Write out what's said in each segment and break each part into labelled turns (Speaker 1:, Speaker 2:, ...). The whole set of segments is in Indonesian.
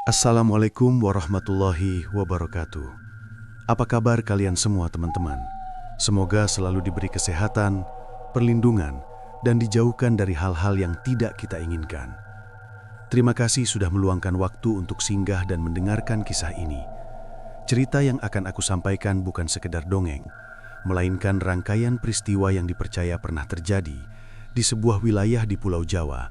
Speaker 1: Assalamualaikum warahmatullahi wabarakatuh. Apa kabar kalian semua teman-teman? Semoga selalu diberi kesehatan, perlindungan, dan dijauhkan dari hal-hal yang tidak kita inginkan. Terima kasih sudah meluangkan waktu untuk singgah dan mendengarkan kisah ini. Cerita yang akan aku sampaikan bukan sekedar dongeng, melainkan rangkaian peristiwa yang dipercaya pernah terjadi di sebuah wilayah di Pulau Jawa,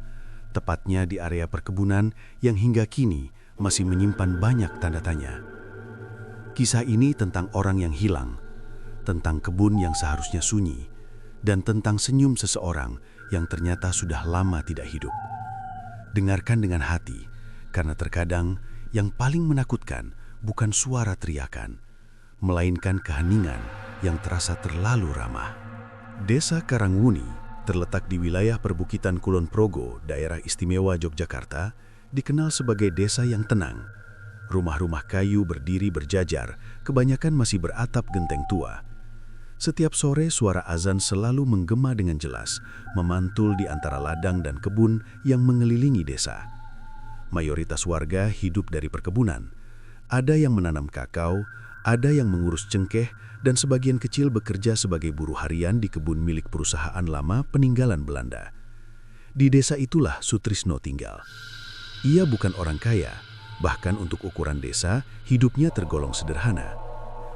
Speaker 1: tepatnya di area perkebunan yang hingga kini masih menyimpan banyak tanda tanya. Kisah ini tentang orang yang hilang, tentang kebun yang seharusnya sunyi, dan tentang senyum seseorang yang ternyata sudah lama tidak hidup. Dengarkan dengan hati, karena terkadang yang paling menakutkan bukan suara teriakan, melainkan keheningan yang terasa terlalu ramah. Desa Karangwuni terletak di wilayah perbukitan Kulon Progo, daerah istimewa Yogyakarta, dikenal sebagai desa yang tenang. Rumah-rumah kayu berdiri berjajar, kebanyakan masih beratap genteng tua. Setiap sore suara azan selalu menggema dengan jelas, memantul di antara ladang dan kebun yang mengelilingi desa. Mayoritas warga hidup dari perkebunan. Ada yang menanam kakao, ada yang mengurus cengkeh, dan sebagian kecil bekerja sebagai buruh harian di kebun milik perusahaan lama peninggalan Belanda. Di desa itulah Sutrisno tinggal. Ia bukan orang kaya, bahkan untuk ukuran desa, hidupnya tergolong sederhana.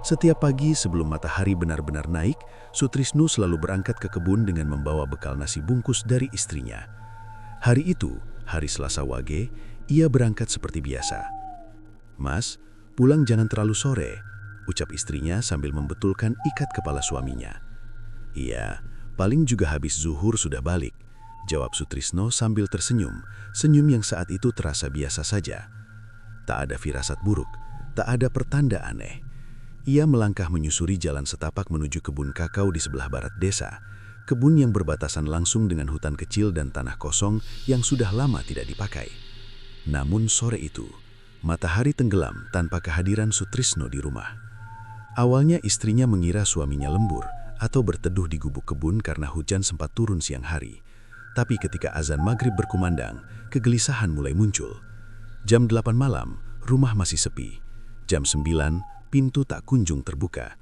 Speaker 1: Setiap pagi sebelum matahari benar-benar naik, Sutrisno selalu berangkat ke kebun dengan membawa bekal nasi bungkus dari istrinya. Hari itu, hari Selasa Wage, ia berangkat seperti biasa. "Mas, pulang jangan terlalu sore," ucap istrinya sambil membetulkan ikat kepala suaminya. "Iya, paling juga habis zuhur sudah balik," jawab Sutrisno sambil tersenyum, senyum yang saat itu terasa biasa saja. Tak ada firasat buruk, tak ada pertanda aneh. Ia melangkah menyusuri jalan setapak menuju kebun kakao di sebelah barat desa, kebun yang berbatasan langsung dengan hutan kecil dan tanah kosong yang sudah lama tidak dipakai. Namun sore itu, matahari tenggelam tanpa kehadiran Sutrisno di rumah. Awalnya istrinya mengira suaminya lembur atau berteduh di gubuk kebun karena hujan sempat turun siang hari. Tapi ketika azan maghrib berkumandang, kegelisahan mulai muncul. Jam 8 malam, rumah masih sepi. Jam 9, pintu tak kunjung terbuka.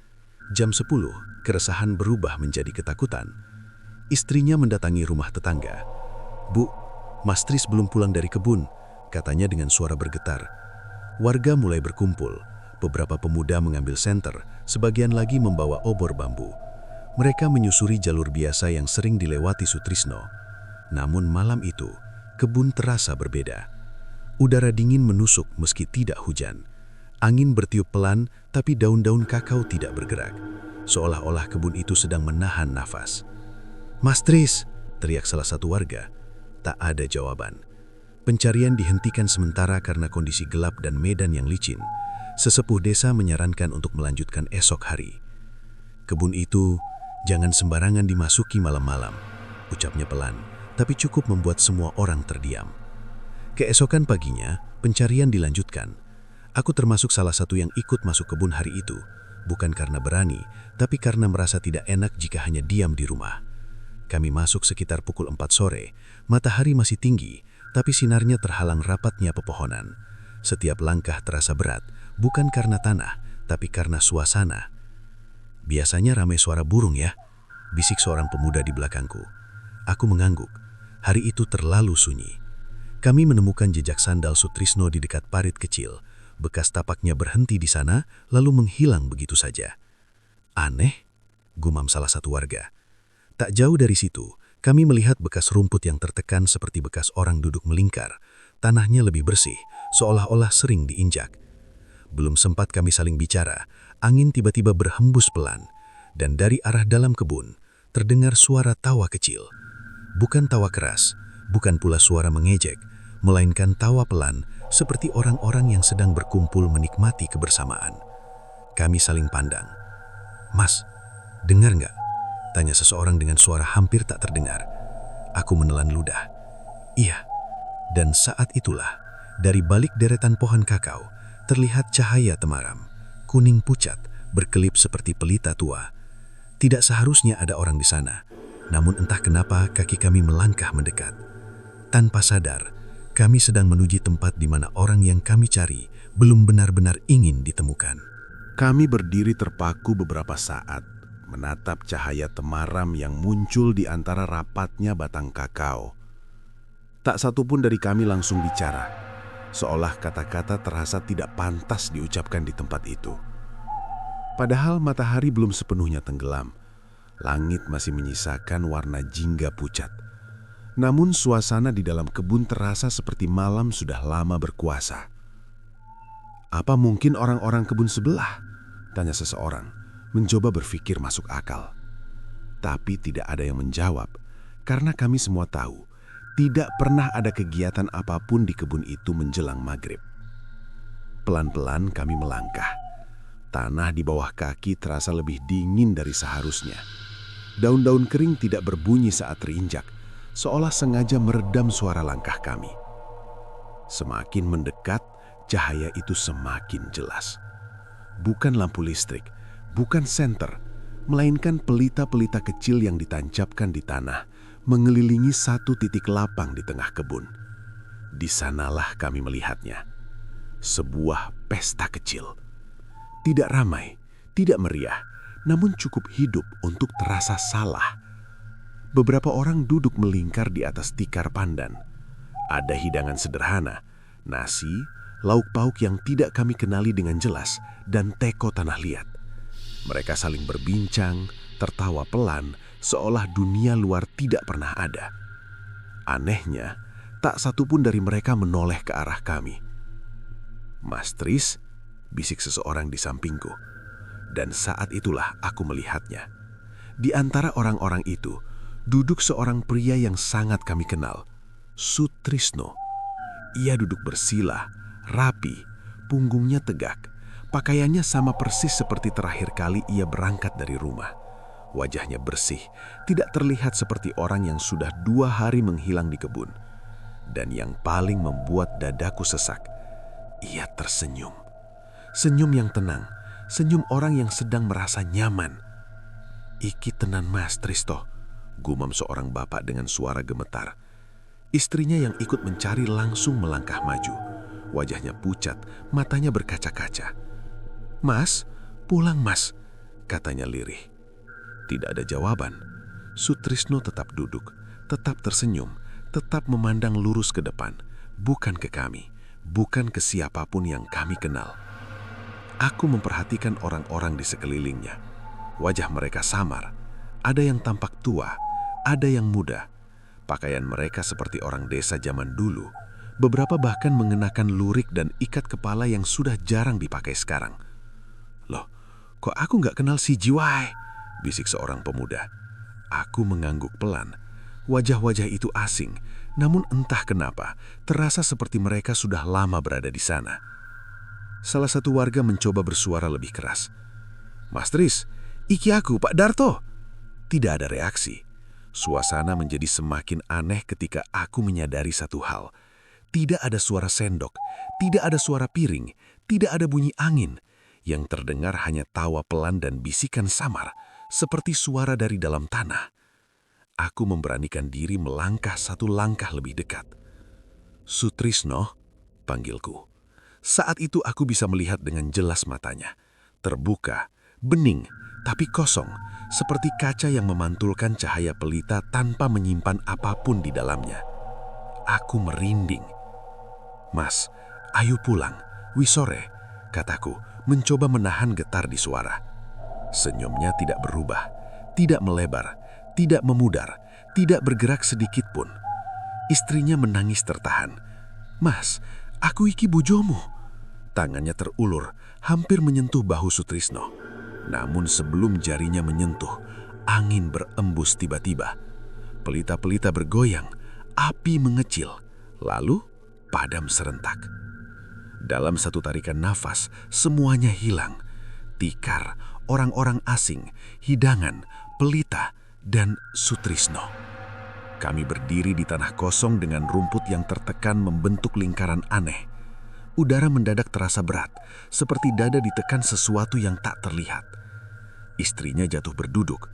Speaker 1: Jam 10, keresahan berubah menjadi ketakutan. Istrinya mendatangi rumah tetangga. "Bu, Mas Tris belum pulang dari kebun," katanya dengan suara bergetar. Warga mulai berkumpul. Beberapa pemuda mengambil senter, sebagian lagi membawa obor bambu. Mereka menyusuri jalur biasa yang sering dilewati Sutrisno. Namun malam itu, kebun terasa berbeda. Udara dingin menusuk meski tidak hujan. Angin bertiup pelan, tapi daun-daun kakao tidak bergerak. Seolah-olah kebun itu sedang menahan nafas. "Mas Tris!" teriak salah satu warga. Tak ada jawaban. Pencarian dihentikan sementara karena kondisi gelap dan medan yang licin. Sesepuh desa menyarankan untuk melanjutkan esok hari. "Kebun itu jangan sembarangan dimasuki malam-malam," ucapnya pelan, tapi cukup membuat semua orang terdiam. Keesokan paginya, pencarian dilanjutkan. Aku termasuk salah satu yang ikut masuk kebun hari itu, bukan karena berani, tapi karena merasa tidak enak jika hanya diam di rumah. Kami masuk sekitar pukul 4 sore, matahari masih tinggi, tapi sinarnya terhalang rapatnya pepohonan. Setiap langkah terasa berat, bukan karena tanah, tapi karena suasana. "Biasanya ramai suara burung ya," bisik seorang pemuda di belakangku. Aku mengangguk. Hari itu terlalu sunyi. Kami menemukan jejak sandal Sutrisno di dekat parit kecil. Bekas tapaknya berhenti di sana, lalu menghilang begitu saja. "Aneh," gumam salah satu warga. Tak jauh dari situ, kami melihat bekas rumput yang tertekan seperti bekas orang duduk melingkar. Tanahnya lebih bersih, seolah-olah sering diinjak. Belum sempat kami saling bicara, angin tiba-tiba berhembus pelan, dan dari arah dalam kebun terdengar suara tawa kecil. Bukan tawa keras, bukan pula suara mengejek, melainkan tawa pelan seperti orang-orang yang sedang berkumpul menikmati kebersamaan. Kami saling pandang. "Mas, dengar nggak?" tanya seseorang dengan suara hampir tak terdengar. Aku menelan ludah. "Iya." Dan saat itulah, dari balik deretan pohon kakao, terlihat cahaya temaram, kuning pucat, berkelip seperti pelita tua. Tidak seharusnya ada orang di sana, namun entah kenapa kaki kami melangkah mendekat. Tanpa sadar,
Speaker 2: Kami sedang menuju tempat di mana orang yang kami cari belum benar-benar ingin ditemukan.
Speaker 3: Kami berdiri terpaku beberapa saat, menatap cahaya temaram yang muncul di antara rapatnya batang kakao. Tak satu pun dari kami langsung bicara, seolah kata-kata terasa tidak pantas diucapkan di tempat itu. Padahal matahari belum sepenuhnya tenggelam, langit masih menyisakan warna jingga pucat. Namun suasana di dalam kebun terasa seperti malam sudah lama berkuasa. "Apa mungkin orang-orang kebun sebelah?" tanya seseorang, mencoba berpikir masuk akal. Tapi tidak ada yang menjawab, karena kami semua tahu, tidak pernah ada kegiatan apapun di kebun itu menjelang maghrib. Pelan-pelan kami melangkah. Tanah di bawah kaki terasa lebih dingin dari seharusnya. Daun-daun kering tidak berbunyi saat terinjak, seolah sengaja meredam suara langkah kami. Semakin mendekat, cahaya itu semakin jelas. Bukan lampu listrik, bukan senter, melainkan pelita-pelita kecil yang ditancapkan di tanah, mengelilingi satu titik lapang di tengah kebun. Di sanalah kami melihatnya. Sebuah pesta kecil. Tidak ramai, tidak meriah, namun cukup hidup untuk terasa salah. Beberapa orang duduk melingkar di atas tikar pandan. Ada hidangan sederhana, nasi, lauk pauk yang tidak kami kenali dengan jelas, dan teko tanah liat. Mereka saling berbincang, tertawa pelan, seolah dunia luar tidak pernah ada. Anehnya, tak satu pun dari mereka menoleh ke arah kami. "Mas Tris," bisik seseorang di sampingku. Dan saat itulah aku melihatnya. Di antara orang-orang itu, duduk seorang pria yang sangat kami kenal, Sutrisno. Ia duduk bersila, rapi, punggungnya tegak. Pakaiannya sama persis seperti terakhir kali ia berangkat dari rumah. Wajahnya bersih, tidak terlihat seperti orang yang sudah 2 hari menghilang di kebun. Dan yang paling membuat dadaku sesak, ia tersenyum. Senyum yang tenang, senyum orang yang sedang merasa nyaman. "Iki tenan Mas Tristo," gumam seorang bapak dengan suara gemetar. Istrinya yang ikut mencari langsung melangkah maju. Wajahnya pucat, matanya berkaca-kaca. "Mas, pulang Mas," katanya lirih. Tidak ada jawaban. Sutrisno tetap duduk, tetap tersenyum, tetap memandang lurus ke depan, bukan ke kami, bukan ke siapapun yang kami kenal. Aku memperhatikan orang-orang di sekelilingnya. Wajah mereka samar, ada yang tampak tua, ada yang muda. Pakaian mereka seperti orang desa zaman dulu. Beberapa bahkan mengenakan lurik dan ikat kepala yang sudah jarang dipakai sekarang. "Loh, kok aku nggak kenal si Jiwai?" bisik seorang pemuda. Aku mengangguk pelan. Wajah-wajah itu asing, namun entah kenapa terasa seperti mereka sudah lama berada di sana. Salah satu warga mencoba bersuara lebih keras. "Mas Tris, iki aku, Pak Darto." Tidak ada reaksi. Suasana menjadi semakin aneh ketika aku menyadari satu hal. Tidak ada suara sendok, tidak ada suara piring, tidak ada bunyi angin. Yang terdengar hanya tawa pelan dan bisikan samar, seperti suara dari dalam tanah. Aku memberanikan diri melangkah 1 langkah lebih dekat. "Sutrisno," panggilku. Saat itu aku bisa melihat dengan jelas matanya. Terbuka, bening, tapi kosong, seperti kaca yang memantulkan cahaya pelita tanpa menyimpan apapun di dalamnya. Aku merinding. "Mas, ayo pulang, wis sore," kataku, mencoba menahan getar di suara. Senyumnya tidak berubah, tidak melebar, tidak memudar, tidak bergerak sedikit pun. Istrinya menangis tertahan. "Mas, aku iki bojomu." Tangannya terulur, hampir menyentuh bahu Sutrisno. Namun sebelum jarinya menyentuh, angin berembus tiba-tiba. Pelita-pelita bergoyang, api mengecil, lalu padam serentak. Dalam satu tarikan nafas, semuanya hilang. Tikar, orang-orang asing, hidangan, pelita, dan Sutrisno. Kami berdiri di tanah kosong dengan rumput yang tertekan membentuk lingkaran aneh. Udara mendadak terasa berat, seperti dada ditekan sesuatu yang tak terlihat. Istrinya jatuh berduduk.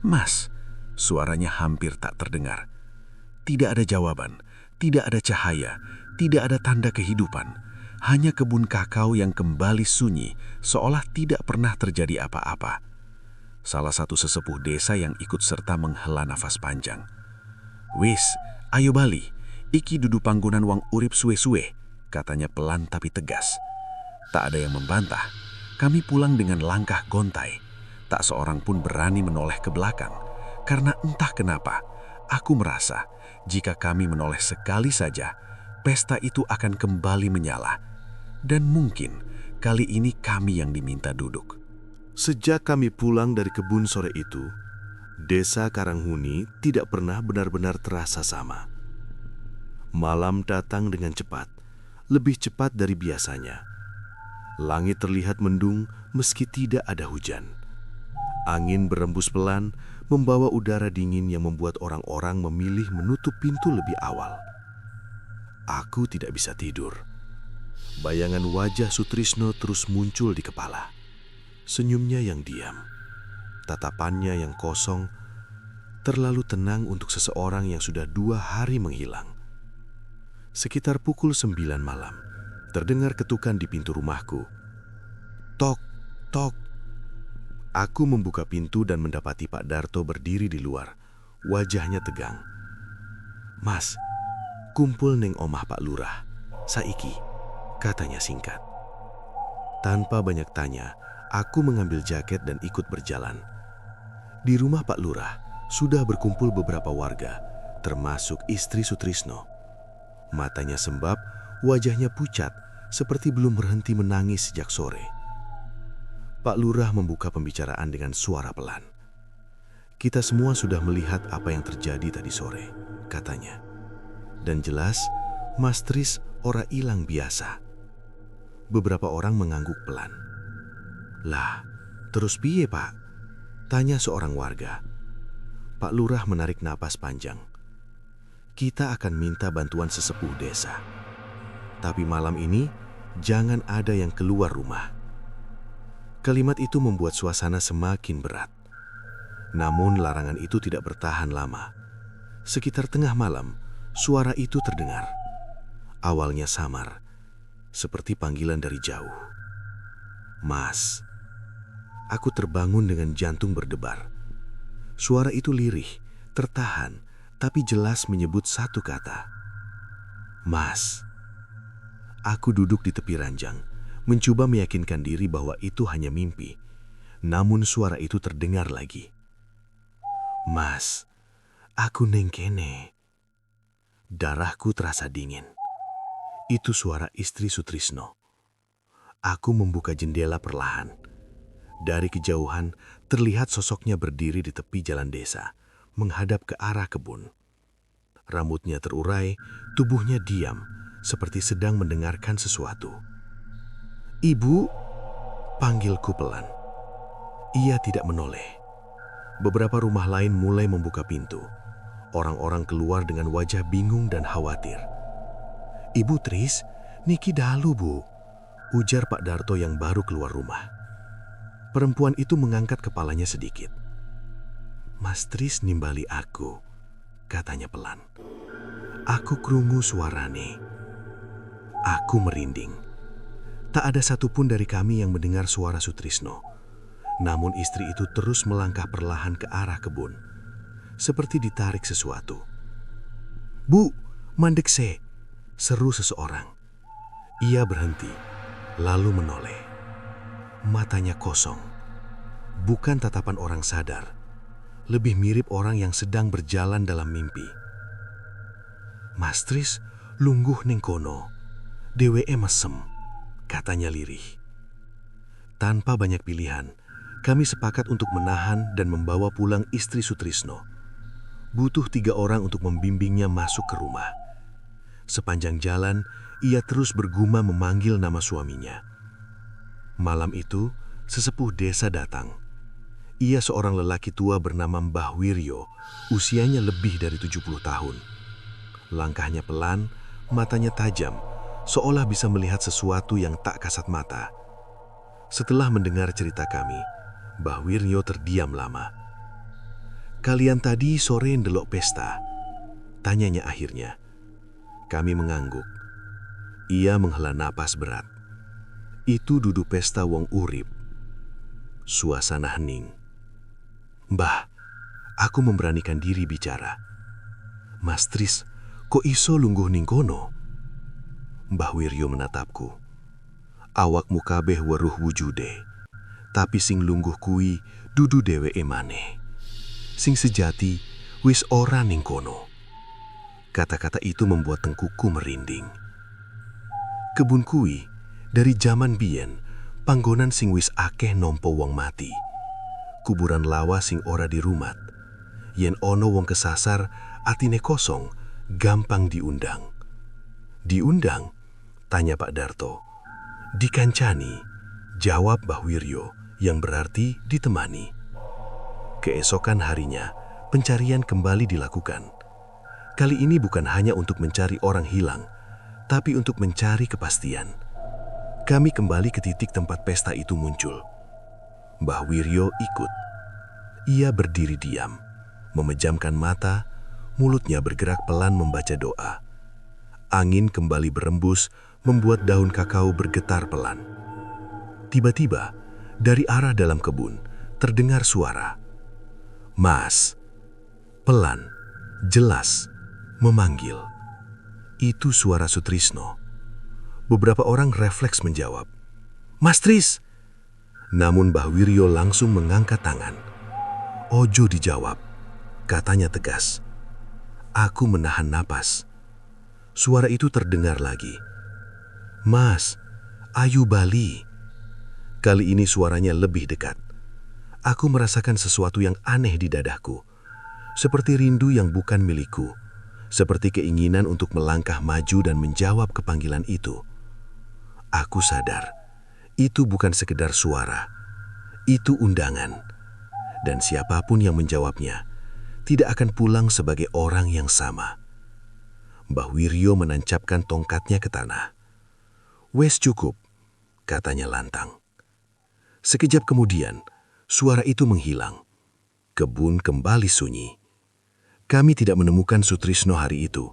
Speaker 3: "Mas," suaranya hampir tak terdengar. Tidak ada jawaban,
Speaker 2: Tidak ada cahaya, tidak ada tanda kehidupan. Hanya kebun kakao yang kembali sunyi, seolah tidak pernah terjadi apa-apa. Salah satu sesepuh desa yang ikut serta menghela nafas panjang. "Wis, ayo bali, iki dudu panggonan wong urip suwe-suwe," katanya pelan tapi tegas. Tak ada yang membantah. Kami pulang dengan langkah gontai. Tak seorang pun berani menoleh ke belakang. Karena entah kenapa, aku merasa jika kami menoleh sekali saja, pesta itu akan kembali menyala. Dan mungkin kali ini kami yang diminta duduk.
Speaker 3: Sejak kami pulang dari kebun sore itu, desa Karanghuni tidak pernah benar-benar terasa sama. Malam datang dengan cepat, lebih cepat dari biasanya. Langit terlihat mendung meski tidak ada hujan. Angin berembus pelan, membawa udara dingin yang membuat orang-orang memilih menutup pintu lebih awal. Aku tidak bisa tidur. Bayangan wajah Sutrisno terus muncul di kepala. Senyumnya yang diam, tatapannya yang kosong, terlalu tenang untuk seseorang yang sudah 2 hari menghilang. Sekitar pukul 9 malam, terdengar ketukan di pintu rumahku. Tok, tok. Aku membuka pintu dan mendapati Pak Darto berdiri di luar, wajahnya tegang. "Mas, kumpul neng omah Pak Lurah, saiki," katanya singkat. Tanpa banyak tanya, aku mengambil jaket dan ikut berjalan. Di rumah Pak Lurah sudah berkumpul beberapa warga, termasuk istri Sutrisno. Matanya sembab, wajahnya pucat, seperti belum berhenti menangis sejak sore. Pak Lurah membuka pembicaraan dengan suara pelan. "Kita semua sudah melihat apa yang terjadi tadi sore," katanya. "Dan jelas, Mas Tris ora ilang biasa." Beberapa orang mengangguk pelan. "Lah, terus piye, Pak?" tanya seorang warga. Pak Lurah menarik napas panjang. "Kita akan minta bantuan sesepuh desa. Tapi malam ini, jangan ada yang keluar rumah." Kalimat itu membuat suasana semakin berat. Namun larangan itu tidak bertahan lama. Sekitar tengah malam, suara itu terdengar. Awalnya samar, seperti panggilan dari jauh. "Mas." Aku terbangun dengan jantung berdebar. Suara itu lirih, tertahan, tapi jelas menyebut satu kata. "Mas." Aku duduk di tepi ranjang, mencoba meyakinkan diri bahwa itu hanya mimpi. Namun suara itu terdengar lagi. "Mas, aku neng kene." Darahku terasa dingin. Itu suara istri Sutrisno. Aku membuka jendela perlahan. Dari kejauhan, terlihat sosoknya berdiri di tepi jalan desa, menghadap ke arah kebun. Rambutnya terurai, tubuhnya diam, seperti sedang mendengarkan sesuatu. "Ibu," panggilku pelan. Ia tidak menoleh. Beberapa rumah lain mulai membuka pintu. Orang-orang keluar dengan wajah bingung dan khawatir. "Ibu Tris, niki dalu, Bu," ujar Pak Darto yang baru keluar rumah. Perempuan itu mengangkat kepalanya sedikit. "Mas Tris nimbali aku," katanya pelan. Aku krungu suarane. Aku merinding. Tak ada satupun dari kami yang mendengar suara Sutrisno. Namun istri itu terus melangkah perlahan ke arah kebun, seperti ditarik sesuatu. "Bu, mandek se," seru seseorang. Ia berhenti, lalu menoleh. Matanya kosong. Bukan tatapan orang sadar. Lebih mirip orang yang sedang berjalan dalam mimpi. "Mas Tris, lungguh ning kono. Dewe'e mesem," katanya lirih. Tanpa banyak pilihan, kami sepakat untuk menahan dan membawa pulang istri Sutrisno. Butuh 3 orang untuk membimbingnya masuk ke rumah. Sepanjang jalan, ia terus bergumam memanggil nama suaminya. Malam itu, sesepuh desa datang. Ia seorang lelaki tua bernama Mbah Wiryo, usianya lebih dari 70 tahun. Langkahnya pelan, matanya tajam, seolah bisa melihat sesuatu yang tak kasat mata. Setelah mendengar cerita kami, Mbah Wiryo terdiam lama. "Kalian tadi sore ndelok pesta?" tanyanya akhirnya.
Speaker 2: Kami mengangguk. Ia menghela napas berat. Itu dudu pesta wong urip. Suasana hening. Mbah, aku memberanikan diri bicara. Mas Tris, kok iso lungguh ning kono? Mbah Wiryo menatapku. Awakmu kabeh weruh wujude, tapi sing lungguh kui dudu dheweke maneh. Sing sejati wis ora ning kono. Kata-kata itu membuat tengkuku merinding. Kebun kui dari zaman biyen panggonan sing wis akeh nampa wong mati. Kuburan lawas sing ora dirumat. Yen ono wong kesasar atine kosong, gampang diundang. Diundang? Tanya Pak Darto. Dikancani, jawab Mbah Wiryo, yang berarti ditemani. Keesokan harinya, pencarian kembali dilakukan. Kali ini bukan hanya untuk mencari orang hilang, tapi untuk mencari kepastian. Kami kembali ke titik tempat pesta itu muncul. Mbah Wiryo ikut. Ia berdiri diam, memejamkan mata, mulutnya bergerak pelan membaca doa. Angin kembali berembus, membuat daun kakao bergetar pelan. Tiba-tiba, dari arah dalam kebun, terdengar suara. Mas, pelan, jelas, memanggil. Itu suara Sutrisno. Beberapa orang refleks menjawab, Mas Tris! Namun Mbah Wiryo langsung mengangkat tangan. Ojo dijawab, katanya tegas. Aku menahan napas. Suara itu terdengar lagi. Mas, ayu bali. Kali ini suaranya lebih dekat. Aku merasakan sesuatu yang aneh di dadaku. Seperti rindu yang bukan milikku. Seperti keinginan untuk melangkah maju dan menjawab kepanggilan itu. Aku sadar, itu bukan sekedar suara. Itu undangan. Dan siapapun yang menjawabnya, tidak akan pulang sebagai orang yang sama. Mbah Wiryo menancapkan tongkatnya ke tanah. Wes cukup, katanya lantang. Sekejap kemudian, suara itu menghilang. Kebun kembali sunyi. Kami tidak menemukan Sutrisno hari itu.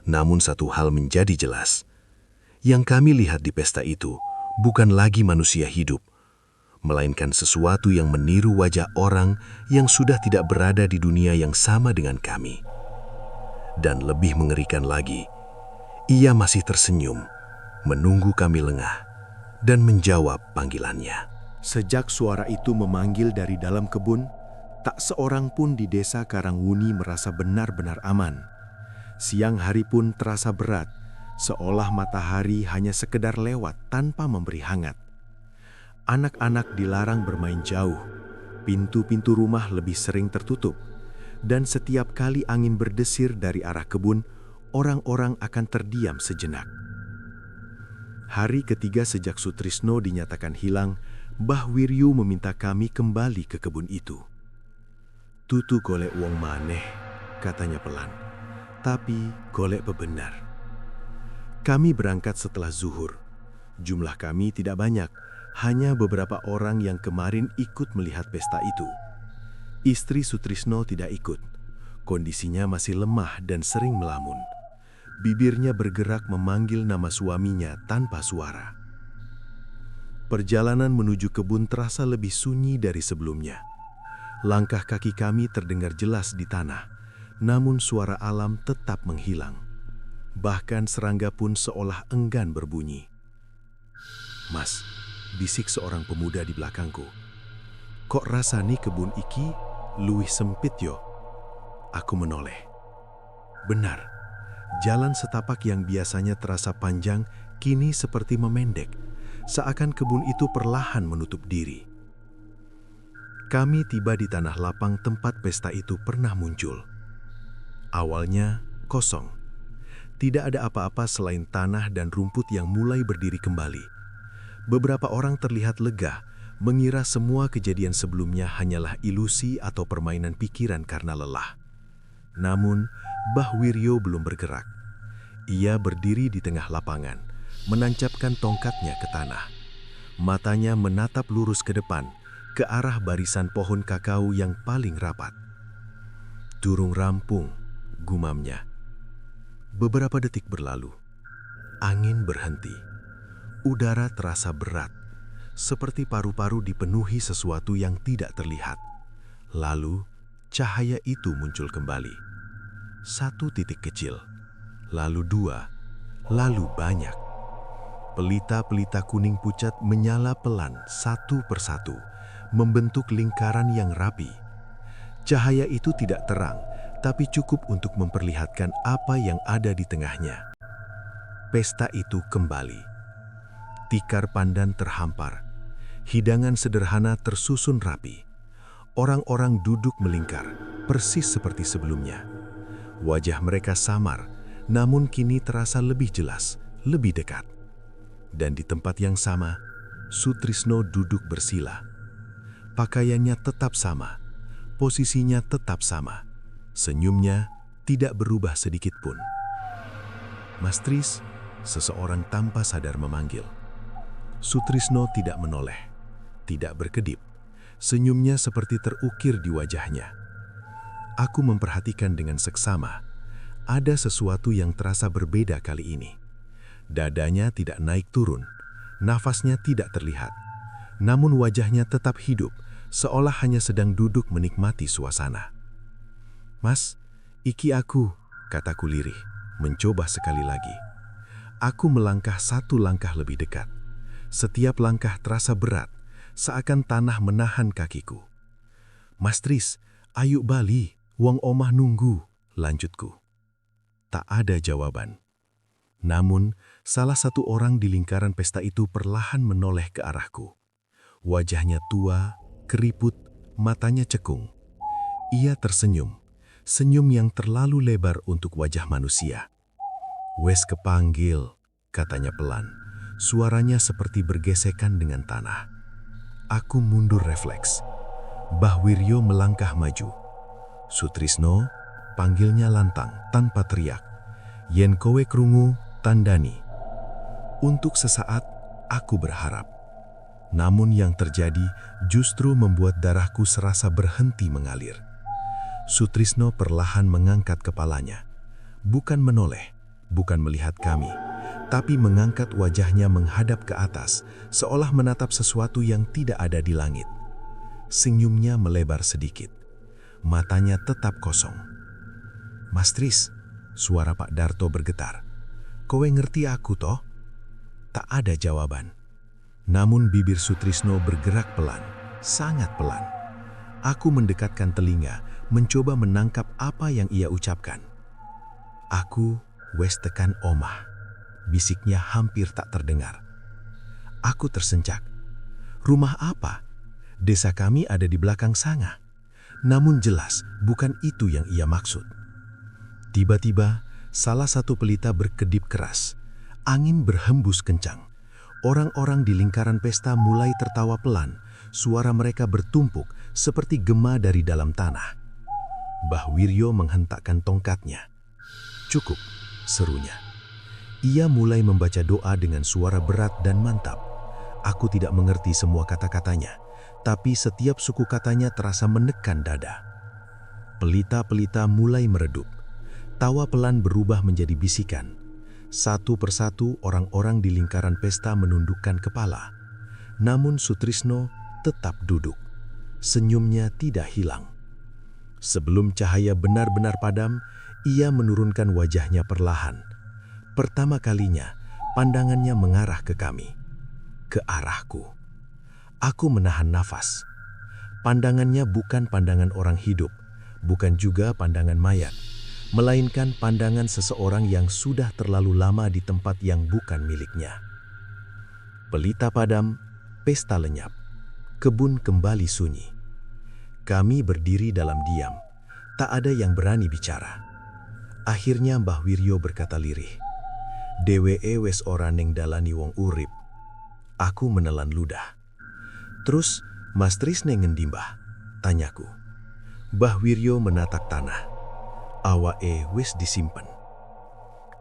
Speaker 2: Namun satu hal menjadi jelas. Yang kami lihat di pesta itu bukan lagi manusia hidup, melainkan sesuatu yang meniru wajah orang yang sudah tidak berada di dunia yang sama dengan kami. Dan lebih mengerikan lagi, ia masih tersenyum, menunggu kami lengah, dan menjawab panggilannya.
Speaker 4: Sejak suara itu memanggil dari dalam kebun, tak seorang pun di desa Karangwuni merasa benar-benar aman. Siang hari pun terasa berat, seolah matahari hanya sekedar lewat tanpa memberi hangat. Anak-anak dilarang bermain jauh, pintu-pintu rumah lebih sering tertutup, dan setiap kali angin berdesir dari arah kebun, orang-orang akan terdiam sejenak. Hari ketiga sejak Sutrisno dinyatakan hilang, Mbah Wiryo meminta kami kembali ke kebun itu. Tutu golek wong maneh, katanya pelan, tapi golek bebenar. Kami berangkat setelah zuhur. Jumlah kami tidak banyak, hanya beberapa orang yang kemarin ikut melihat pesta itu. Istri Sutrisno tidak ikut. Kondisinya masih lemah dan sering melamun. Bibirnya bergerak memanggil nama suaminya tanpa suara. Perjalanan menuju kebun terasa lebih sunyi dari sebelumnya. Langkah kaki kami terdengar jelas di tanah, namun suara alam tetap menghilang. Bahkan serangga pun seolah enggan berbunyi. Mas, bisik seorang pemuda di belakangku. Kok rasani kebun iki luwih sempit yo? Aku menoleh. Benar, jalan setapak yang biasanya terasa panjang kini seperti memendek, seakan kebun itu perlahan menutup diri. Kami tiba di tanah lapang tempat pesta itu pernah muncul. Awalnya kosong. Tidak ada apa-apa selain tanah dan rumput yang mulai berdiri kembali. Beberapa orang terlihat lega, mengira semua kejadian sebelumnya hanyalah ilusi atau permainan pikiran karena lelah. Namun, Mbah Wiryo belum bergerak. Ia berdiri di tengah lapangan, menancapkan tongkatnya ke tanah. Matanya menatap lurus ke depan, ke arah barisan pohon kakao yang paling rapat. Durung rampung, gumamnya. Beberapa detik berlalu. Angin berhenti. Udara terasa berat, seperti paru-paru dipenuhi sesuatu yang tidak terlihat. Lalu, cahaya itu muncul kembali. Satu titik kecil, lalu dua, lalu banyak. Pelita-pelita kuning pucat menyala pelan satu persatu, membentuk lingkaran yang rapi. Cahaya itu tidak terang, tapi cukup untuk memperlihatkan apa yang ada di tengahnya. Pesta itu kembali. Tikar pandan terhampar. Hidangan sederhana tersusun rapi. Orang-orang duduk melingkar, persis seperti sebelumnya. Wajah mereka samar, namun kini terasa lebih jelas, lebih dekat. Dan di tempat yang sama, Sutrisno duduk bersila. Pakaiannya tetap sama, posisinya tetap sama. Senyumnya tidak berubah sedikit pun. "Mas Tris," seseorang tanpa sadar memanggil. Sutrisno tidak menoleh, tidak berkedip. Senyumnya seperti terukir di wajahnya. Aku memperhatikan dengan seksama. Ada sesuatu yang terasa berbeda kali ini. Dadanya tidak naik turun, nafasnya tidak terlihat. Namun wajahnya tetap hidup, seolah hanya sedang duduk menikmati suasana. "Mas, iki aku," kataku lirih, mencoba sekali lagi. Aku melangkah satu langkah lebih dekat. Setiap langkah terasa berat, seakan tanah menahan kakiku. "Mas Tris, ayo bali, wong omah nunggu," lanjutku. Tak ada jawaban. Namun, salah satu orang di lingkaran pesta itu perlahan menoleh ke arahku. Wajahnya tua, keriput, matanya cekung. Ia tersenyum, senyum yang terlalu lebar untuk wajah manusia. "Wes kepanggil," katanya pelan. Suaranya seperti bergesekan dengan tanah. Aku mundur refleks. Mbah Wiryo melangkah maju. "Sutrisno," panggilnya lantang, tanpa teriak. "Yen kowe krungu, tandani." Untuk sesaat, aku berharap. Namun yang terjadi justru membuat darahku serasa berhenti mengalir. Sutrisno perlahan mengangkat kepalanya. Bukan menoleh, bukan melihat kami, tapi mengangkat wajahnya menghadap ke atas, seolah menatap sesuatu yang tidak ada di langit. Senyumnya melebar sedikit. Matanya tetap kosong. "Mas Tris," suara Pak Darto bergetar. "Kowe ngerti aku toh?" Tak ada jawaban. Namun bibir Sutrisno bergerak pelan, sangat pelan. Aku mendekatkan telinga, mencoba menangkap apa yang ia ucapkan. "Aku wes tekan omah," bisiknya hampir tak terdengar. Aku tersencak. Rumah apa? Desa kami ada di belakang sana. Namun jelas bukan itu yang ia maksud. Tiba-tiba, salah satu pelita berkedip keras. Angin berhembus kencang. Orang-orang di lingkaran pesta mulai tertawa pelan. Suara mereka bertumpuk seperti gema dari dalam tanah. Mbah Wiryo menghentakkan tongkatnya. "Cukup," serunya. Ia mulai membaca doa dengan suara berat dan mantap. Aku tidak mengerti semua kata-katanya, tapi setiap suku katanya terasa menekan dada. Pelita-pelita mulai meredup. Tawa pelan berubah menjadi bisikan. Satu persatu orang-orang di lingkaran pesta menundukkan kepala. Namun Sutrisno tetap duduk. Senyumnya tidak hilang. Sebelum cahaya benar-benar padam, ia menurunkan wajahnya perlahan. Pertama kalinya, pandangannya mengarah ke kami. Ke arahku. Aku menahan nafas. Pandangannya bukan pandangan orang hidup, bukan juga pandangan mayat, melainkan pandangan seseorang yang sudah terlalu lama di tempat yang bukan miliknya. Pelita padam, pesta lenyap. Kebun kembali sunyi. Kami berdiri dalam diam. Tak ada yang berani bicara. Akhirnya Mbah Wiryo berkata lirih, "Dewe'e wes ora ning dalani wong urip." Aku menelan ludah. "Terus, Mas Tris ning ngendi, Mbah?" tanyaku. Mbah Wiryo menatap tanah. "Awake wis disimpen."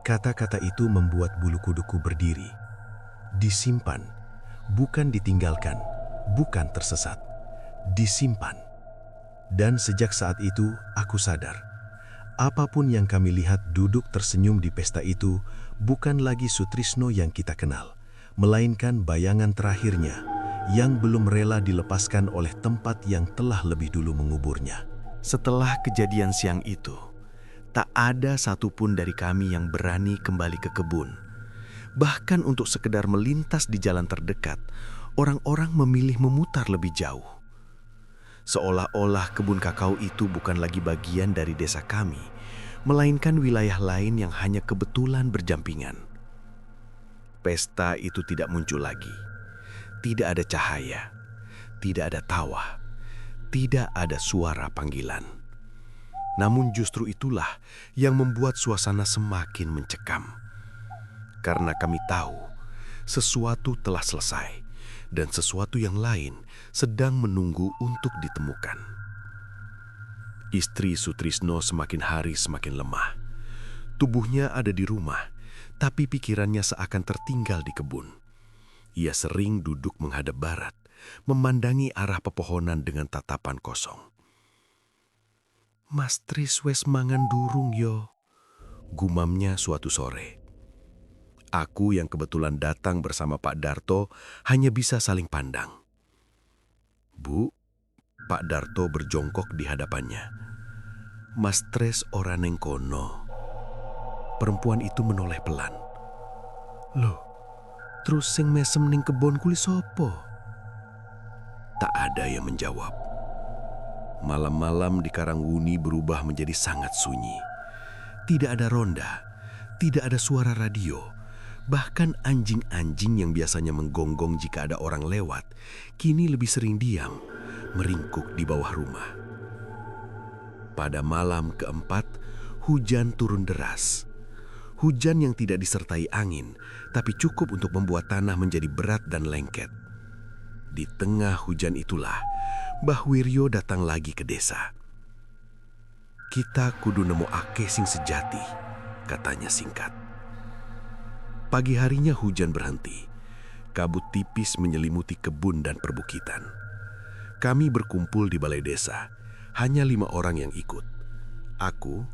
Speaker 4: Kata-kata itu membuat bulu kuduku berdiri. Disimpan, bukan ditinggalkan, bukan tersesat. Disimpan. Dan sejak saat itu, aku sadar. Apapun yang kami lihat duduk tersenyum di pesta itu bukan lagi Sutrisno yang kita kenal, melainkan bayangan terakhirnya yang belum rela dilepaskan oleh tempat yang telah lebih dulu menguburnya.
Speaker 1: Setelah kejadian siang itu, tak ada satupun dari kami yang berani kembali ke kebun. Bahkan untuk sekedar melintas di jalan terdekat, orang-orang memilih memutar lebih jauh. Seolah-olah kebun kakao itu bukan lagi bagian dari desa kami, melainkan wilayah lain yang hanya kebetulan berjampingan. Pesta itu tidak muncul lagi. Tidak ada cahaya, tidak ada tawa, tidak ada suara panggilan. Namun justru itulah yang membuat suasana semakin mencekam. Karena kami tahu sesuatu telah selesai dan sesuatu yang lain sedang menunggu untuk ditemukan. Istri Sutrisno semakin hari semakin lemah. Tubuhnya ada di rumah, tapi pikirannya seakan tertinggal di kebun. Ia sering duduk menghadap barat, memandangi arah pepohonan dengan tatapan kosong. "Mas Tris wes mangan durung yo," gumamnya suatu sore. Aku yang kebetulan datang bersama Pak Darto hanya bisa saling pandang. "Bu," Pak Darto berjongkok di hadapannya. "Mas Tres ora neng kono." Perempuan itu menoleh pelan. "Loh, terus sing mesem ning kebon kuli sopo?" Tak ada yang menjawab. Malam-malam di Karangwuni berubah menjadi sangat sunyi. Tidak ada ronda, tidak ada suara radio. Bahkan anjing-anjing yang biasanya menggonggong jika ada orang lewat, kini lebih sering diam, meringkuk di bawah rumah. Pada malam keempat, hujan turun deras. Hujan yang tidak disertai angin, tapi cukup untuk membuat tanah menjadi berat dan lengket. Di tengah hujan itulah, Mbah Wiryo datang lagi ke desa. "Kita kudu nemu ake sing sejati," katanya singkat. Pagi harinya hujan berhenti. Kabut tipis menyelimuti kebun dan perbukitan. Kami berkumpul di balai desa. Hanya 5 orang yang ikut. Aku,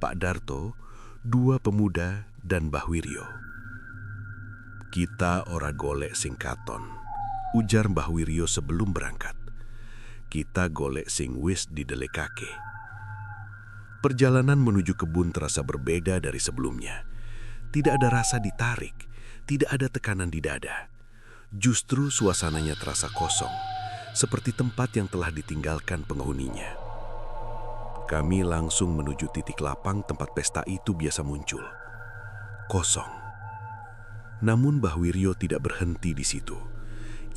Speaker 1: Pak Darto, 2 pemuda, dan Mbah Wiryo. "Kita ora golek sing katon," ujar Mbah Wiryo sebelum berangkat. "Kita golek sing wis didelekake." Perjalanan menuju kebun terasa berbeda dari sebelumnya. Tidak ada rasa ditarik, tidak ada tekanan di dada. Justru suasananya terasa kosong, seperti tempat yang telah ditinggalkan penghuninya. Kami langsung menuju titik lapang tempat pesta itu biasa muncul. Kosong. Namun Mbah Wiryo tidak berhenti di situ.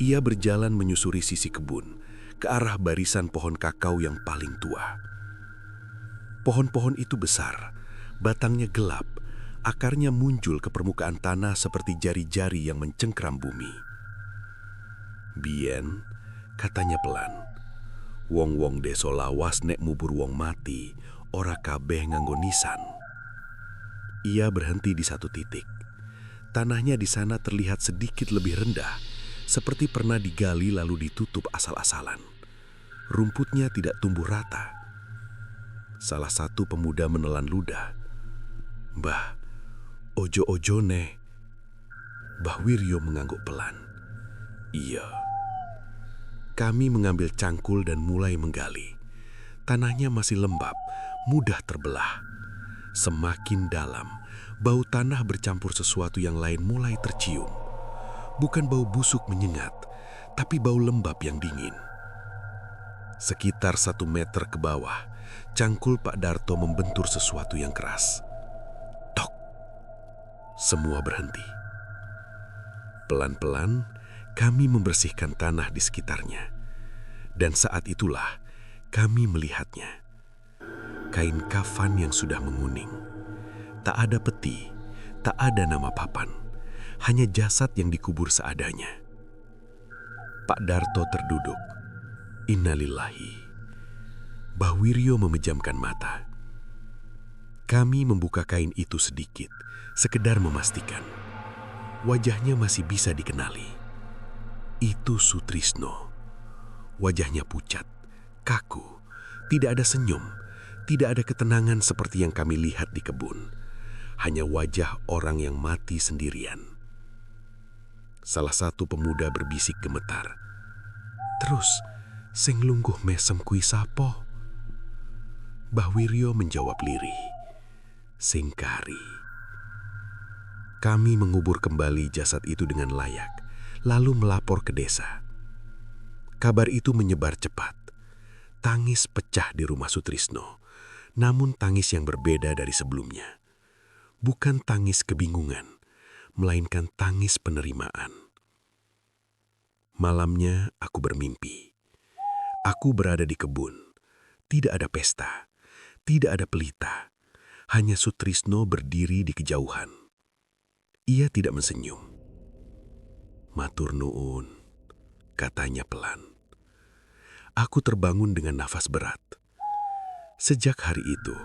Speaker 1: Ia berjalan menyusuri sisi kebun, ke arah barisan pohon kakao yang paling tua. Pohon-pohon itu besar, batangnya gelap, akarnya muncul ke permukaan tanah seperti jari-jari yang mencengkram bumi. "Bien," katanya pelan, "wong-wong desa lawas nek mubur wong mati, ora kabeh nganggo nisan." Ia berhenti di satu titik. Tanahnya di sana terlihat sedikit lebih rendah, seperti pernah digali lalu ditutup asal-asalan. Rumputnya tidak tumbuh rata. Salah satu pemuda menelan ludah. "Mbah, ojo-ojo ne." Mbah Wiryo mengangguk pelan. "Iya." Kami mengambil cangkul dan mulai menggali. Tanahnya masih lembab, mudah terbelah. Semakin dalam, bau tanah bercampur sesuatu yang lain mulai tercium. Bukan bau busuk menyengat, tapi bau lembab yang dingin. Sekitar 1 meter ke bawah, cangkul Pak Darto membentur sesuatu yang keras. Tok! Semua berhenti. Pelan-pelan, kami membersihkan tanah di sekitarnya. Dan saat itulah kami melihatnya. Kain kafan yang sudah menguning. Tak ada peti, tak ada nama papan. Hanya jasad yang dikubur seadanya. Pak Darto terduduk. Innalillahi. Mbah Wiryo memejamkan mata. Kami membuka kain itu sedikit, sekedar memastikan. Wajahnya masih bisa dikenali. Itu Sutrisno. Wajahnya pucat, kaku, tidak ada senyum,
Speaker 2: Tidak ada ketenangan seperti yang kami lihat di kebun. Hanya wajah orang yang mati sendirian. Salah satu pemuda berbisik gemetar. "Terus, sing lungguh mesem kui sapo?" Mbah Wiryo menjawab lirih. "Sing kari." Kami mengubur kembali jasad itu dengan layak, lalu melapor ke desa. Kabar itu menyebar cepat. Tangis pecah di rumah Sutrisno, namun tangis yang berbeda dari sebelumnya. Bukan tangis kebingungan, melainkan tangis penerimaan. Malamnya aku bermimpi. Aku berada di kebun. Tidak ada pesta, tidak ada pelita. Hanya Sutrisno berdiri di kejauhan. Ia tidak mensenyum. "Matur nuun," katanya pelan. Aku terbangun dengan nafas berat. Sejak hari itu,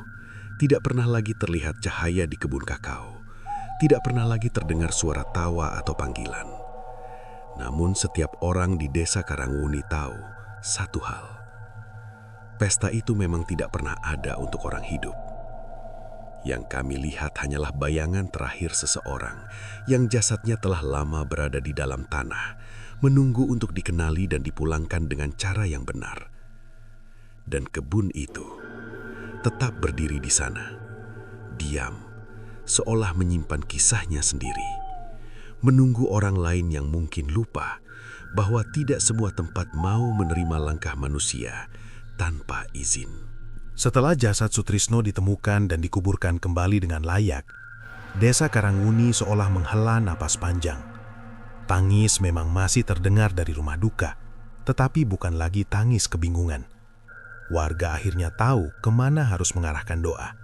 Speaker 2: tidak pernah lagi terlihat cahaya di kebun kakao. Tidak pernah lagi terdengar suara tawa atau panggilan. Namun setiap orang di desa Karangwuni tahu satu hal. Pesta itu memang tidak pernah ada untuk orang hidup. Yang kami lihat hanyalah bayangan terakhir seseorang yang jasadnya telah lama berada di dalam tanah, menunggu untuk dikenali dan dipulangkan dengan cara yang benar. Dan kebun itu tetap berdiri di sana, diam, seolah menyimpan kisahnya sendiri, menunggu orang lain yang mungkin lupa bahwa tidak semua tempat mau menerima langkah manusia tanpa izin.
Speaker 4: Setelah jasad Sutrisno ditemukan dan dikuburkan kembali dengan layak, desa Karangwuni seolah menghela napas panjang. Tangis memang masih terdengar dari rumah duka, tetapi bukan lagi tangis kebingungan. Warga akhirnya tahu kemana harus mengarahkan doa.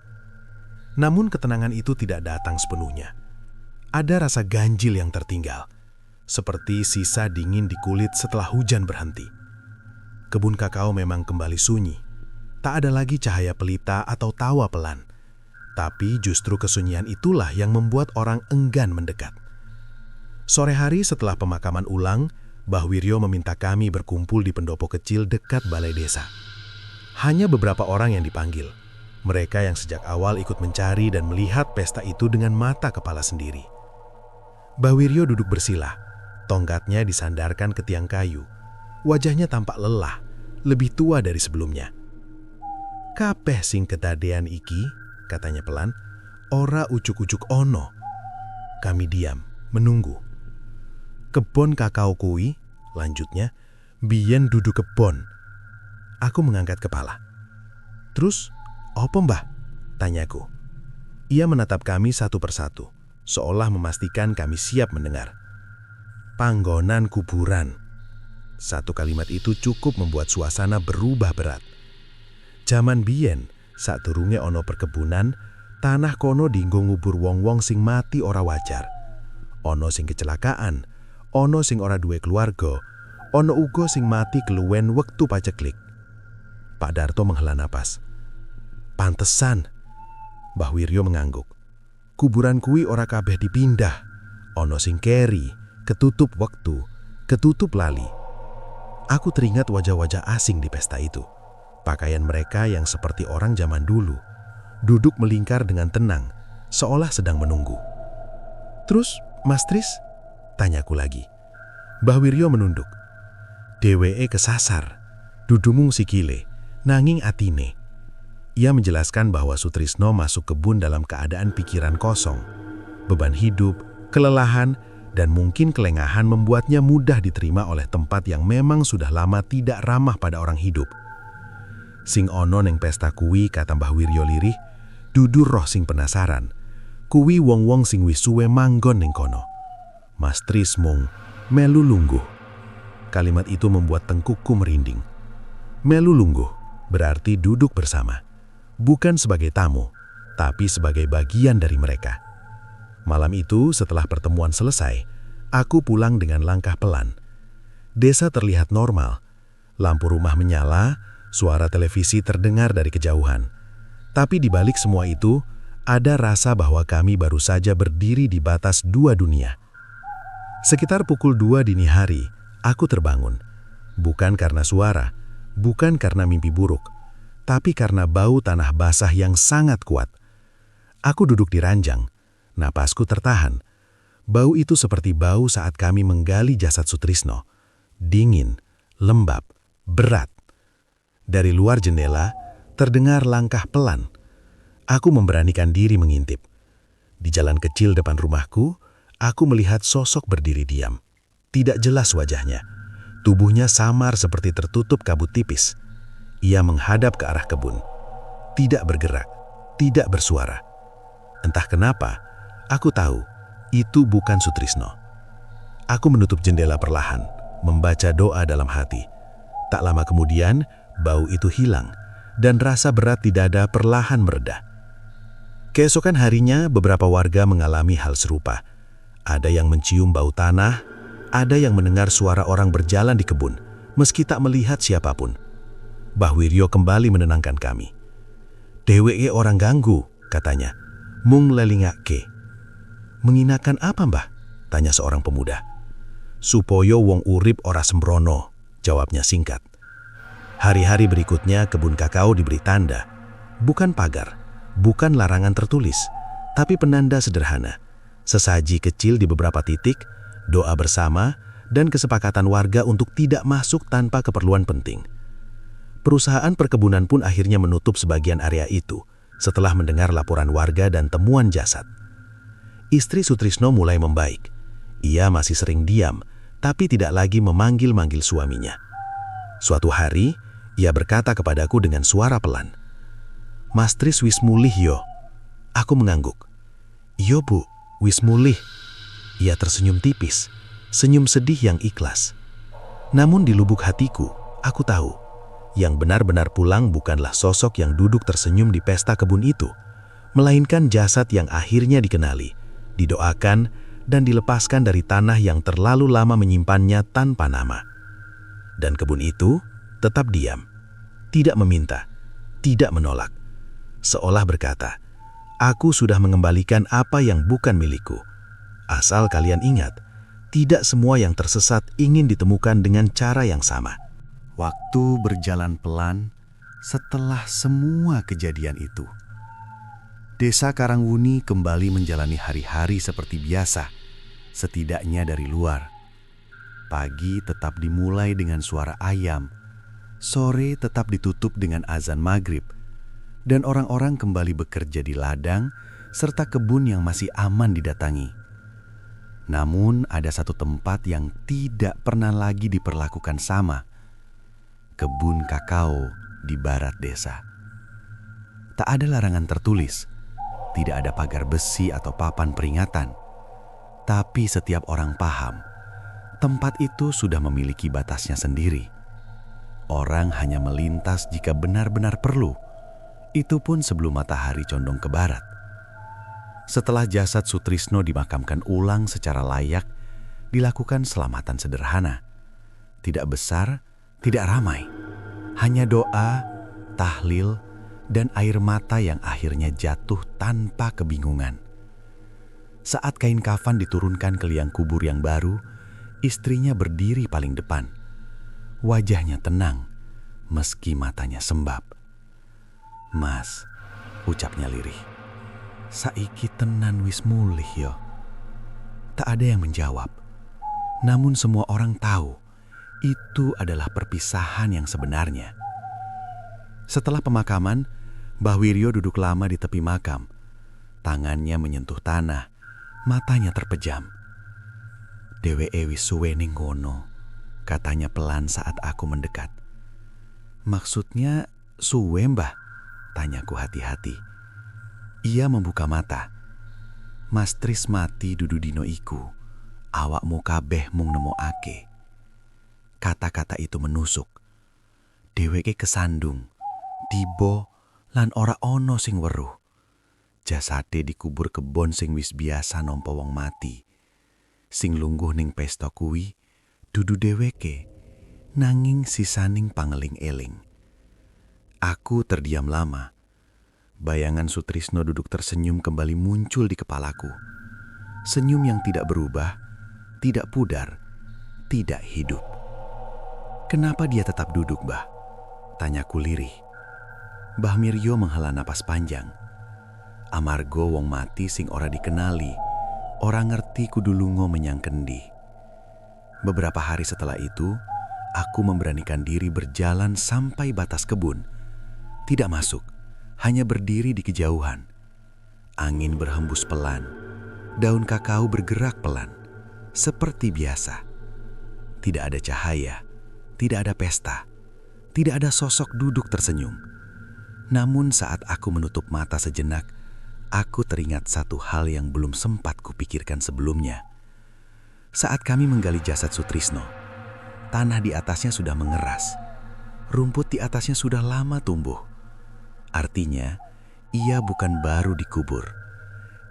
Speaker 4: Namun ketenangan itu tidak datang sepenuhnya. Ada rasa ganjil yang tertinggal, seperti sisa dingin di kulit setelah hujan berhenti. Kebun kakao memang kembali sunyi. Tak ada lagi cahaya pelita atau tawa pelan. Tapi justru kesunyian itulah yang membuat orang enggan mendekat. Sore hari setelah pemakaman ulang, Mbah Wiryo meminta kami berkumpul di pendopo kecil dekat balai desa. Hanya beberapa orang yang dipanggil. Mereka yang sejak awal ikut mencari dan melihat pesta itu dengan mata kepala sendiri. Mbah Wiryo duduk bersila. Tongkatnya disandarkan ke tiang kayu. Wajahnya tampak lelah, lebih tua dari sebelumnya. "Kabeh sing kedadean iki," katanya pelan, "ora ujuk-ujuk ono." Kami diam, menunggu. "Kebon kakao kui," lanjutnya, "biyen dudu kebon." Aku mengangkat kepala. "Terus, apa mbah?" tanyaku. Ia menatap kami satu persatu, seolah memastikan kami siap mendengar. "Panggonan kuburan." Satu kalimat itu cukup membuat suasana berubah berat. Jaman biyen, sadurunge ono perkebunan, tanah kono dienggo ngubur wong-wong sing mati ora wajar. Ono sing kecelakaan, ono sing ora duwe keluarga, ono uga sing mati keluwen wektu paceklik. Pak Darto menghela napas. "Pantesan," Mbah Wiryo mengangguk. "Kuburan kuwi ora kabeh dipindah. Ono sing keri, ketutup wektu, ketutup lali." Aku teringat wajah-wajah asing di pesta itu. Pakaian mereka yang seperti orang zaman dulu, duduk melingkar dengan tenang, seolah sedang menunggu. "Terus, Mas Tris?" tanyaku lagi. Mbah Wiryo menunduk. "Dheweke kesasar, dudumung sikile, nanging atine." Ia menjelaskan bahwa Sutrisno masuk kebun dalam keadaan pikiran kosong. Beban hidup, kelelahan, dan mungkin kelengahan membuatnya mudah diterima oleh tempat yang memang sudah lama tidak ramah pada orang hidup. "Sing ono neng pesta kuwi," kata Mbah Wiryo lirih, "dudu roh sing penasaran. Kuwi wong-wong sing wis suwe manggon ning kono. Mas Tris mung melu lungguh." Kalimat itu membuat tengkukku merinding. Melu lungguh berarti duduk bersama. Bukan sebagai tamu, tapi sebagai bagian dari mereka. Malam itu setelah pertemuan selesai, aku pulang dengan langkah pelan. Desa terlihat normal. Lampu rumah menyala, suara televisi terdengar dari kejauhan. Tapi di balik semua itu, ada rasa bahwa kami baru saja berdiri di batas dua dunia. Sekitar pukul 2 dini hari, aku terbangun. Bukan karena suara, bukan karena mimpi buruk, tapi karena bau tanah basah yang sangat kuat. Aku duduk di ranjang, napasku tertahan. Bau itu seperti bau saat kami menggali jasad Sutrisno. Dingin, lembab, berat. Dari luar jendela, terdengar langkah pelan. Aku memberanikan diri mengintip. Di jalan kecil depan rumahku, aku melihat sosok berdiri diam. Tidak jelas wajahnya. Tubuhnya samar seperti tertutup kabut tipis. Ia menghadap ke arah kebun. Tidak bergerak, tidak bersuara. Entah kenapa, aku tahu itu bukan Sutrisno. Aku menutup jendela perlahan, membaca doa dalam hati. Tak lama kemudian, bau itu hilang, dan rasa berat di dada perlahan mereda. Keesokan harinya, beberapa warga mengalami hal serupa. Ada yang mencium bau tanah, ada yang mendengar suara orang berjalan di kebun, meski tak melihat siapapun. Mbah Wiryo kembali menenangkan kami. "Dheweke orang ganggu," katanya. "Mung lelingake." "Menginakan apa, Mbah?" tanya seorang pemuda. "Supoyo wong urip ora sembrono," jawabnya singkat. Hari-hari berikutnya kebun kakao diberi tanda. Bukan pagar, bukan larangan tertulis, tapi penanda sederhana. Sesaji kecil di beberapa titik, doa bersama, dan kesepakatan warga untuk tidak masuk tanpa keperluan penting. Perusahaan perkebunan pun akhirnya menutup sebagian area itu setelah mendengar laporan warga dan temuan jasad. Istri Sutrisno mulai membaik. Ia masih sering diam, tapi tidak lagi memanggil-manggil suaminya. Suatu hari, ia berkata kepadaku dengan suara pelan, "Mas Tris wis mulih yo." Aku mengangguk. "Iyo Bu, wis mulih." Ia tersenyum tipis, senyum sedih yang ikhlas. Namun di lubuk hatiku, aku tahu, yang benar-benar pulang bukanlah sosok yang duduk tersenyum di pesta kebun itu, melainkan jasad yang akhirnya dikenali, didoakan, dan dilepaskan dari tanah yang terlalu lama menyimpannya tanpa nama. Dan kebun itu tetap diam, tidak meminta, tidak menolak. Seolah berkata, "Aku sudah mengembalikan apa yang bukan milikku. Asal kalian ingat, tidak semua yang tersesat ingin ditemukan dengan cara yang sama."
Speaker 1: Waktu berjalan pelan setelah semua kejadian itu. Desa Karangwuni kembali menjalani hari-hari seperti biasa, setidaknya dari luar. Pagi tetap dimulai dengan suara ayam, sore tetap ditutup dengan azan maghrib, dan orang-orang kembali bekerja di ladang serta kebun yang masih aman didatangi. Namun ada satu tempat yang tidak pernah lagi diperlakukan sama. Kebun kakao di barat desa. Tak ada larangan tertulis, tidak ada pagar besi atau papan peringatan. Tapi setiap orang paham, tempat itu sudah memiliki batasnya sendiri. Orang hanya melintas jika benar-benar perlu, itu pun sebelum matahari condong ke barat. Setelah jasad Sutrisno dimakamkan ulang secara layak, dilakukan selamatan sederhana. Tidak besar, tidak ramai, hanya doa, tahlil, dan air mata yang akhirnya jatuh tanpa kebingungan. Saat kain kafan diturunkan ke liang kubur yang baru, istrinya berdiri paling depan. Wajahnya tenang, meski matanya sembab. "Mas," ucapnya lirih, "saiki tenan wis mulih yo." Tak ada yang menjawab, namun semua orang tahu itu adalah perpisahan yang sebenarnya. Setelah pemakaman, Mbah Wiryo duduk lama di tepi makam. Tangannya menyentuh tanah, matanya terpejam. "Dheweke wis suwe ning kono," katanya pelan saat aku mendekat. "Maksudnya suwe, Mbah?" tanyaku hati-hati. Ia membuka mata. "Mas Tris mati dudu dino iku, awakmu kabeh mung nemokake." Kata-kata itu menusuk. Dheweke kesandung, tiba lan ora ono sing weruh. Jasade dikubur kebon sing wis biasa nampa wong mati. Sing lungguh ning pesta kuwi dudu dheweke, nanging sisaning pangeling-eling. Aku terdiam lama. Bayangan Sutrisno duduk tersenyum kembali muncul di kepalaku. Senyum yang tidak berubah, tidak pudar, tidak hidup. "Kenapa dia tetap duduk, Mbah?" tanyaku lirih.
Speaker 2: Mbah Miryo menghela napas panjang. Amarga wong mati sing ora dikenali, ora ngerti kudu lunga menyang kendi. Beberapa hari setelah itu, aku memberanikan diri berjalan sampai batas kebun. Tidak masuk, hanya berdiri di kejauhan. Angin berhembus pelan, daun kakao bergerak pelan, seperti biasa. Tidak ada cahaya, tidak ada pesta, tidak ada sosok duduk tersenyum. Namun saat aku menutup mata sejenak, aku teringat satu hal yang belum sempat kupikirkan sebelumnya. Saat kami menggali jasad Sutrisno, tanah di atasnya sudah mengeras. Rumput di atasnya sudah lama tumbuh. Artinya, ia bukan baru dikubur.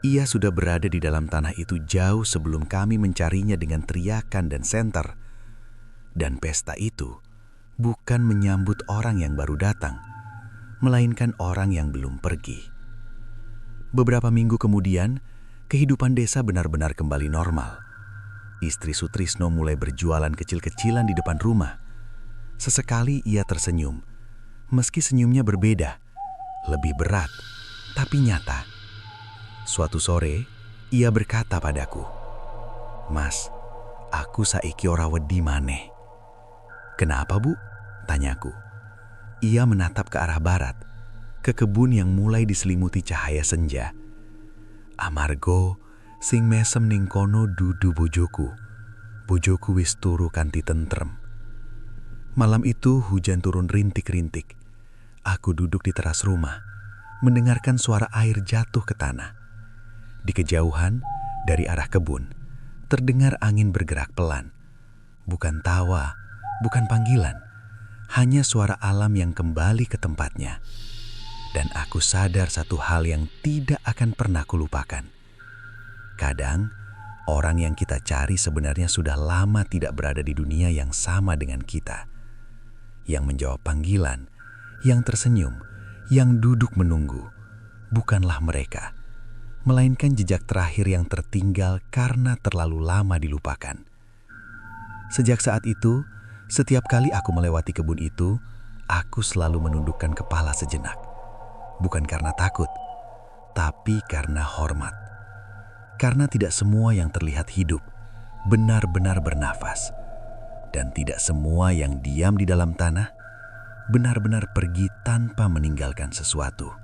Speaker 2: Ia sudah berada di dalam tanah itu jauh sebelum kami mencarinya dengan teriakan dan senter. Dan pesta itu bukan menyambut orang yang baru datang, melainkan orang yang belum pergi. Beberapa minggu kemudian, kehidupan desa benar-benar kembali normal. Istri Sutrisno mulai berjualan kecil-kecilan di depan rumah. Sesekali ia tersenyum, meski senyumnya berbeda, lebih berat, tapi nyata. Suatu sore, ia berkata padaku, "Mas, aku saiki ora wedi maneh." "Kenapa, Bu?" tanyaku. Ia menatap ke arah barat, ke kebun yang mulai diselimuti cahaya senja. "Amarga sing mesem ning kono dudu bojoku. Bojoku wis turu kanthi tentrem." Malam itu hujan turun rintik-rintik. Aku duduk di teras rumah, mendengarkan suara air jatuh ke tanah. Di kejauhan, dari arah kebun, terdengar angin bergerak pelan. Bukan tawa, bukan panggilan, hanya suara alam yang kembali ke tempatnya. Dan aku sadar satu hal yang tidak akan pernah kulupakan. Kadang, orang yang kita cari sebenarnya sudah lama tidak berada di dunia yang sama dengan kita. Yang menjawab panggilan, yang tersenyum, yang duduk menunggu, bukanlah mereka, melainkan jejak terakhir yang tertinggal karena terlalu lama dilupakan. Sejak saat itu, setiap kali aku melewati kebun itu, aku selalu menundukkan kepala sejenak. Bukan karena takut, tapi karena hormat. Karena tidak semua yang terlihat hidup benar-benar bernafas. Dan tidak semua yang diam di dalam tanah benar-benar pergi tanpa meninggalkan sesuatu.